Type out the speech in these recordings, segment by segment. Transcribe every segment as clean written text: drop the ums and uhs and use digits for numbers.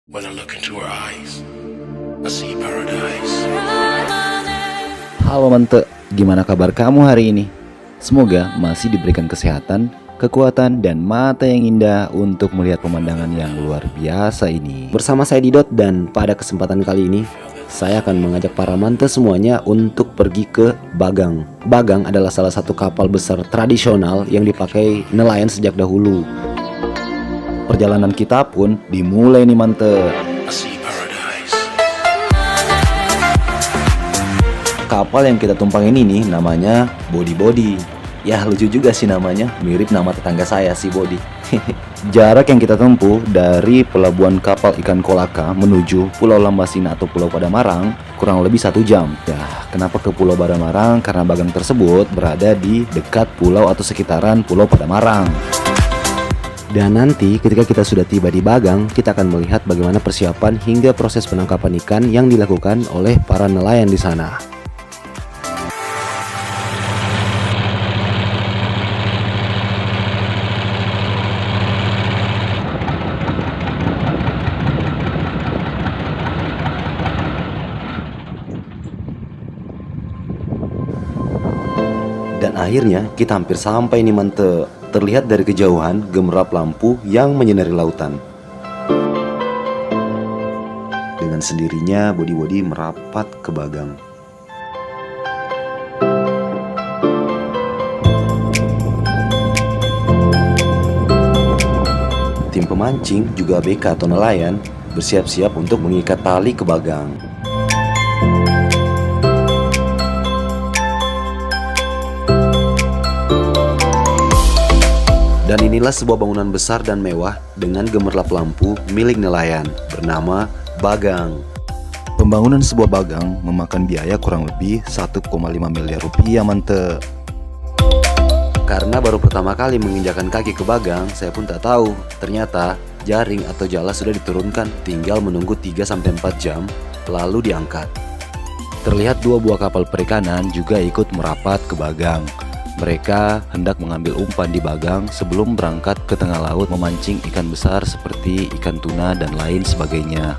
When I look into her eyes, I see paradise. Halo Mente, gimana kabar kamu hari ini? Semoga masih diberikan kesehatan, kekuatan, dan mata yang indah untuk melihat pemandangan yang luar biasa ini. Bersama saya Didot, dan pada kesempatan kali ini saya akan mengajak para mante semuanya untuk pergi ke Bagang. Bagang adalah salah satu kapal besar tradisional yang dipakai nelayan sejak dahulu. Perjalanan kita pun dimulai nih Mante. I see paradise. Kapal yang kita tumpangin ini namanya Body Body. Ya lucu juga sih namanya, mirip nama tetangga saya si Body. Jarak yang kita tempuh dari pelabuhan kapal ikan Kolaka menuju Pulau Lambasina atau Pulau Padamarang kurang lebih 1 jam. Ya, kenapa ke Pulau Padamarang? Karena Bagang tersebut berada di dekat pulau atau sekitaran Pulau Padamarang. Dan nanti ketika kita sudah tiba di Bagang, kita akan melihat bagaimana persiapan hingga proses penangkapan ikan yang dilakukan oleh para nelayan di sana. Dan akhirnya kita hampir sampai nih Mante. Terlihat dari kejauhan gemerlap lampu yang menyinari lautan. Dengan sendirinya Body merapat ke Bagang. Tim pemancing juga ABK atau nelayan bersiap-siap untuk mengikat tali ke Bagang. Dan inilah sebuah bangunan besar dan mewah dengan gemerlap lampu milik nelayan bernama Bagang. Pembangunan sebuah bagang memakan biaya kurang lebih 1,5 miliar rupiah Mante. Karena baru pertama kali menginjakan kaki ke Bagang, saya pun tak tahu ternyata jaring atau jala sudah diturunkan, tinggal menunggu 3-4 jam lalu diangkat. Terlihat 2 buah kapal perikanan juga ikut merapat ke Bagang. Mereka hendak mengambil umpan di Bagang sebelum berangkat ke tengah laut memancing ikan besar seperti ikan tuna dan lain sebagainya.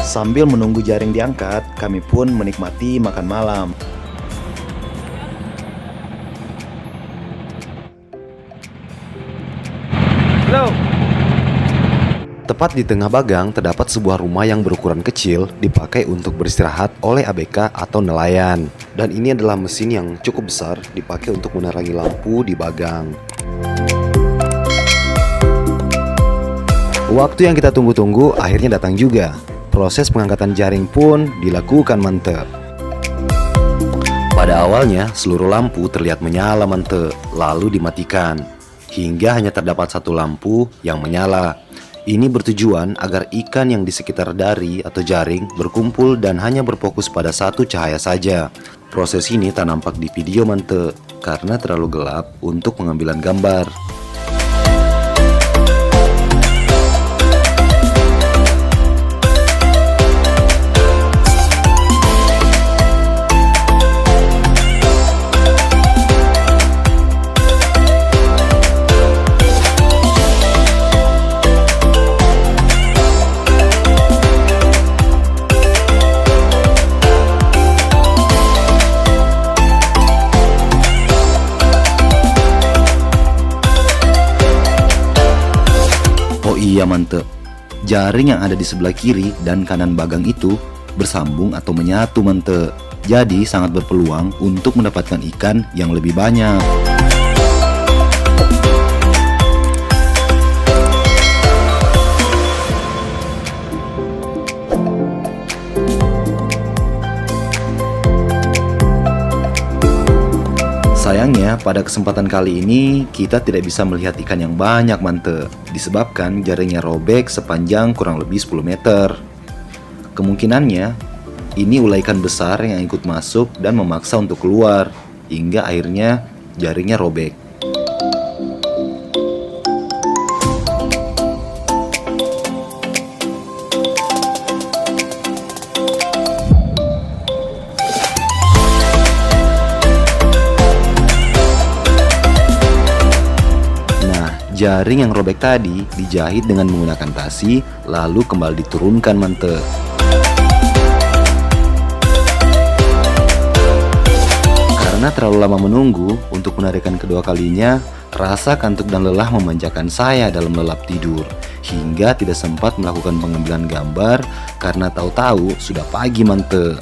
Sambil menunggu jaring diangkat, kami pun menikmati makan malam. Tepat di tengah Bagang terdapat sebuah rumah yang berukuran kecil dipakai untuk beristirahat oleh ABK atau nelayan. Dan ini adalah mesin yang cukup besar dipakai untuk menerangi lampu di Bagang. Waktu yang kita tunggu-tunggu akhirnya datang juga. Proses pengangkatan jaring pun dilakukan Mante. Pada awalnya seluruh lampu terlihat menyala Mante, lalu dimatikan. Hingga hanya terdapat 1 lampu yang menyala. Ini bertujuan agar ikan yang di sekitar dari atau jaring berkumpul dan hanya berfokus pada 1 cahaya saja. Proses ini tak nampak di video Mante karena terlalu gelap untuk pengambilan gambar. Iya Mante, jaring yang ada di sebelah kiri dan kanan Bagang itu bersambung atau menyatu Mante. Jadi sangat berpeluang untuk mendapatkan ikan yang lebih banyak. Sayangnya pada kesempatan kali ini kita tidak bisa melihat ikan yang banyak Mante, disebabkan jaringnya robek sepanjang kurang lebih 10 meter. Kemungkinannya ini ulah ikan besar yang ikut masuk dan memaksa untuk keluar, hingga akhirnya jaringnya robek. Jaring yang robek tadi dijahit dengan menggunakan tasi, lalu kembali diturunkan mante. Karena terlalu lama menunggu untuk penarikan kedua kalinya, rasa kantuk dan lelah memanjakan saya dalam lelap tidur, hingga tidak sempat melakukan pengambilan gambar karena tahu-tahu sudah pagi mante.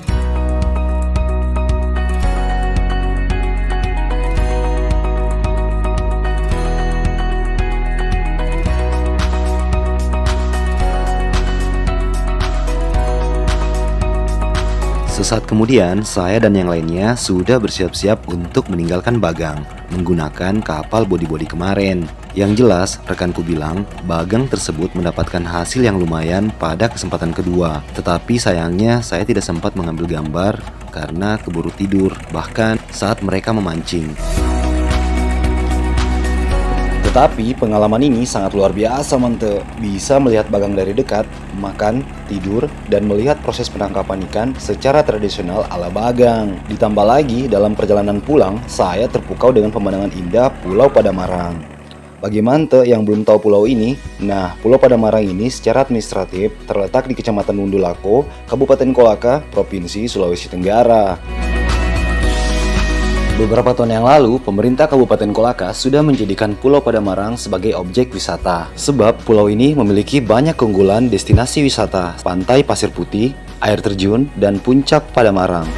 Sesaat kemudian, saya dan yang lainnya sudah bersiap-siap untuk meninggalkan Bagang menggunakan kapal body-body kemarin. Yang jelas, rekanku bilang Bagang tersebut mendapatkan hasil yang lumayan pada kesempatan kedua. Tetapi sayangnya saya tidak sempat mengambil gambar karena keburu tidur, bahkan saat mereka memancing. Tetapi pengalaman ini sangat luar biasa mante. Bisa melihat Bagang dari dekat, makan, tidur, dan melihat proses penangkapan ikan secara tradisional ala Bagang. Ditambah lagi dalam perjalanan pulang, saya terpukau dengan pemandangan indah Pulau Padamarang. Bagi mante yang belum tahu pulau ini, nah Pulau Padamarang ini secara administratif terletak di Kecamatan Wundulako, Kabupaten Kolaka, Provinsi Sulawesi Tenggara. Beberapa tahun yang lalu, pemerintah Kabupaten Kolaka sudah menjadikan Pulau Padamarang sebagai objek wisata. Sebab pulau ini memiliki banyak keunggulan destinasi wisata, pantai pasir putih, air terjun, dan puncak Padamarang.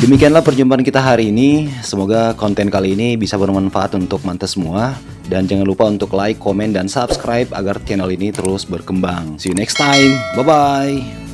Demikianlah perjumpaan kita hari ini. Semoga konten kali ini bisa bermanfaat untuk mante semua. Dan jangan lupa untuk like, komen, dan subscribe agar channel ini terus berkembang. See you next time. Bye-bye.